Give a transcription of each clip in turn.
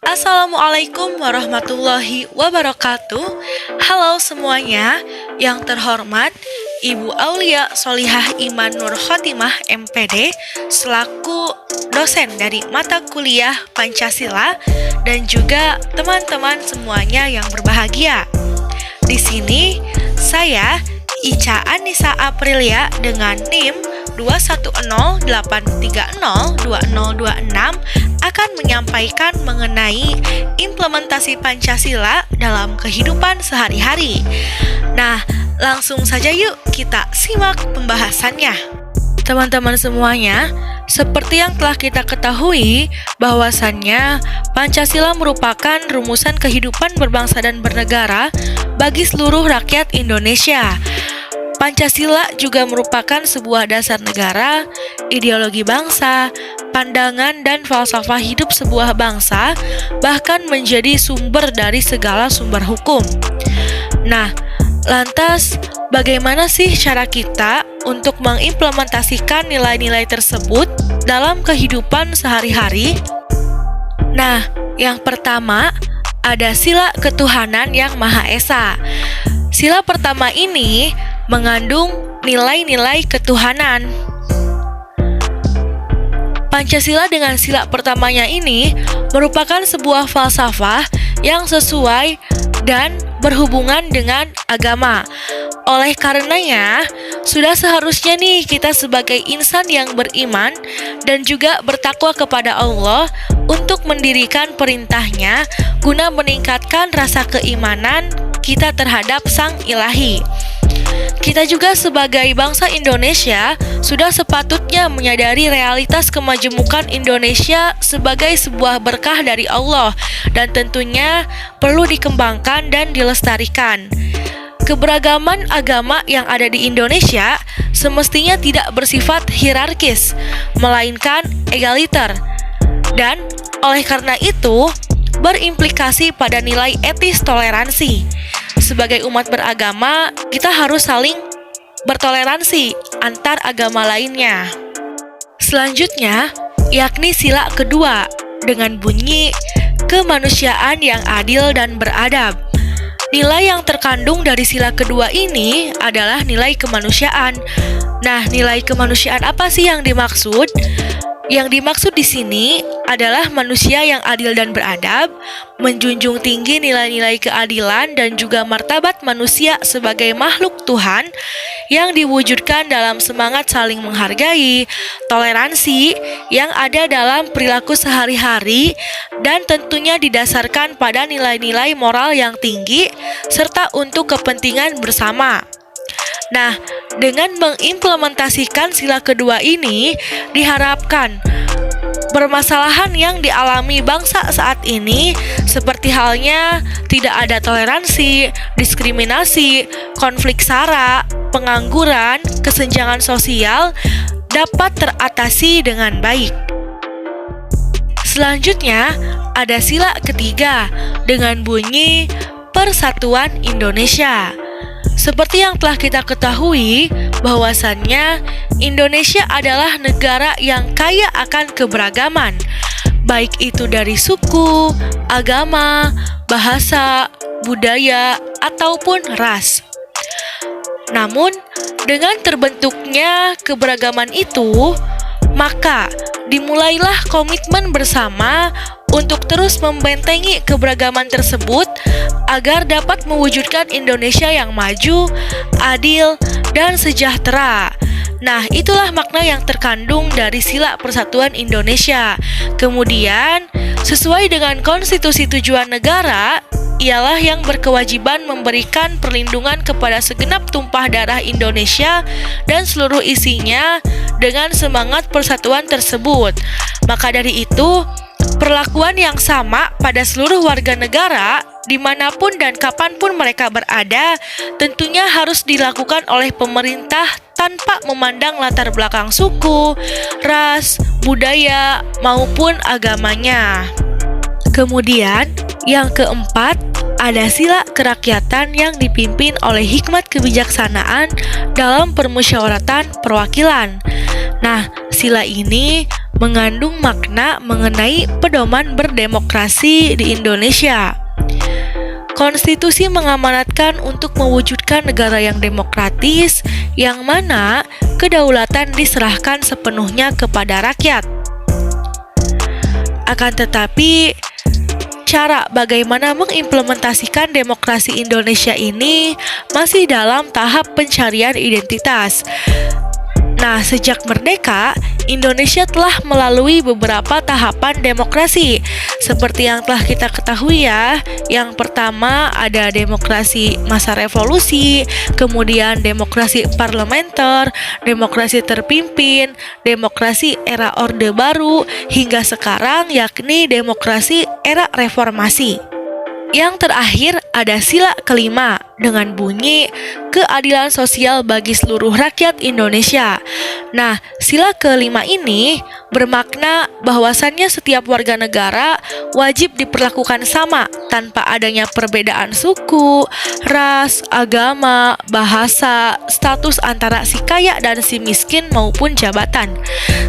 Assalamualaikum warahmatullahi wabarakatuh. Halo semuanya, yang terhormat Ibu Aulia Solihah Iman Nur Khotimah MPD selaku dosen dari mata kuliah Pancasila dan juga teman-teman semuanya yang berbahagia. Di sini saya Ica Anissa Aprilia dengan NIM 21083020026 akan menyampaikan mengenai implementasi Pancasila dalam kehidupan sehari-hari. Nah, langsung saja yuk kita simak pembahasannya. Teman-teman semuanya, seperti yang telah kita ketahui bahwasannya Pancasila merupakan rumusan kehidupan berbangsa dan bernegara bagi seluruh rakyat Indonesia. Pancasila juga merupakan sebuah dasar negara, ideologi bangsa, pandangan dan falsafah hidup sebuah bangsa, bahkan menjadi sumber dari segala sumber hukum. Nah, lantas bagaimana sih cara kita untuk mengimplementasikan nilai-nilai tersebut dalam kehidupan sehari-hari? Nah, yang pertama ada sila ketuhanan yang Maha Esa. Sila pertama ini mengandung nilai-nilai ketuhanan. Pancasila dengan sila pertamanya ini merupakan sebuah falsafah yang sesuai dan berhubungan dengan agama. Oleh karenanya, sudah seharusnya nih kita sebagai insan yang beriman dan juga bertakwa kepada Allah untuk mendirikan perintahnya guna meningkatkan rasa keimanan kita terhadap Sang Ilahi. Kita juga sebagai bangsa Indonesia sudah sepatutnya menyadari realitas kemajemukan Indonesia sebagai sebuah berkah dari Allah dan tentunya perlu dikembangkan dan dilestarikan. Keberagaman agama yang ada di Indonesia semestinya tidak bersifat hierarkis, melainkan egaliter. Dan oleh karena itu, berimplikasi pada nilai etis toleransi. Sebagai umat beragama, kita harus saling bertoleransi antar agama lainnya. Selanjutnya, yakni sila kedua dengan bunyi kemanusiaan yang adil dan beradab. Nilai yang terkandung dari sila kedua ini adalah nilai kemanusiaan. Nah, nilai kemanusiaan apa sih yang dimaksud? Yang dimaksud di sini adalah manusia yang adil dan beradab, menjunjung tinggi nilai-nilai keadilan dan juga martabat manusia sebagai makhluk Tuhan yang diwujudkan dalam semangat saling menghargai, toleransi yang ada dalam perilaku sehari-hari dan tentunya didasarkan pada nilai-nilai moral yang tinggi serta untuk kepentingan bersama. Nah, dengan mengimplementasikan sila kedua ini, diharapkan permasalahan yang dialami bangsa saat ini, seperti halnya tidak ada toleransi, diskriminasi, konflik SARA, pengangguran, kesenjangan sosial, dapat teratasi dengan baik. Selanjutnya, ada sila ketiga dengan bunyi Persatuan Indonesia. Seperti yang telah kita ketahui, bahwasannya Indonesia adalah negara yang kaya akan keberagaman, baik itu dari suku, agama, bahasa, budaya, ataupun ras. Namun, dengan terbentuknya keberagaman itu, maka dimulailah komitmen bersama untuk terus membentengi keberagaman tersebut agar dapat mewujudkan Indonesia yang maju, adil, dan sejahtera. Nah, itulah makna yang terkandung dari sila Persatuan Indonesia. Kemudian, sesuai dengan konstitusi tujuan negara, ialah yang berkewajiban memberikan perlindungan kepada segenap tumpah darah Indonesia dan seluruh isinya dengan semangat persatuan tersebut. Maka dari itu, perlakuan yang sama pada seluruh warga negara dimanapun dan kapanpun mereka berada tentunya harus dilakukan oleh pemerintah tanpa memandang latar belakang suku, ras, budaya, maupun agamanya. Kemudian, yang keempat, ada sila kerakyatan yang dipimpin oleh hikmat kebijaksanaan dalam permusyawaratan perwakilan. Nah, sila ini mengandung makna mengenai pedoman berdemokrasi di Indonesia. Konstitusi mengamanatkan untuk mewujudkan negara yang demokratis, yang mana kedaulatan diserahkan sepenuhnya kepada rakyat. Akan tetapi, cara bagaimana mengimplementasikan demokrasi Indonesia ini masih dalam tahap pencarian identitas. Nah, sejak merdeka, Indonesia telah melalui beberapa tahapan demokrasi. Seperti yang telah kita ketahui ya, yang pertama ada demokrasi masa revolusi, kemudian demokrasi parlementer, demokrasi terpimpin, demokrasi era Orde Baru, hingga sekarang yakni demokrasi era reformasi. Yang terakhir ada sila kelima dengan bunyi keadilan sosial bagi seluruh rakyat Indonesia. Nah, sila kelima ini bermakna bahwasannya setiap warga negara wajib diperlakukan sama tanpa adanya perbedaan suku, ras, agama, bahasa, status antara si kaya dan si miskin maupun jabatan.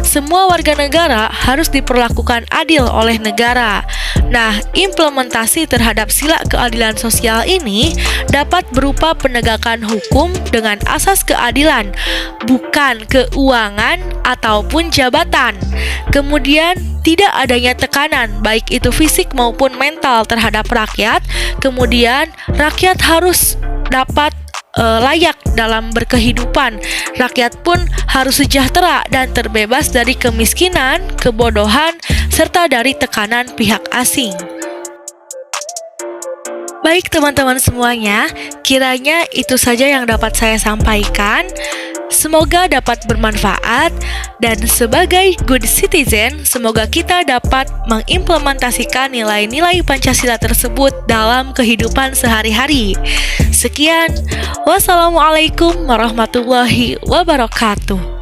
Semua warga negara harus diperlakukan adil oleh negara. Nah, implementasi terhadap sila keadilan sosial ini dapat berupa penegakan hukum dengan asas keadilan, bukan keuangan ataupun jabatan. Kemudian, tidak adanya tekanan, baik itu fisik maupun mental terhadap rakyat. Kemudian, rakyat harus dapat layak dalam berkehidupan. Rakyat pun harus sejahtera dan terbebas dari kemiskinan, kebodohan, serta dari tekanan pihak asing. Baik teman-teman semuanya, kiranya itu saja yang dapat saya sampaikan. Semoga dapat bermanfaat, dan sebagai good citizen, semoga kita dapat mengimplementasikan nilai-nilai Pancasila tersebut dalam kehidupan sehari-hari. Sekian, wassalamualaikum warahmatullahi wabarakatuh.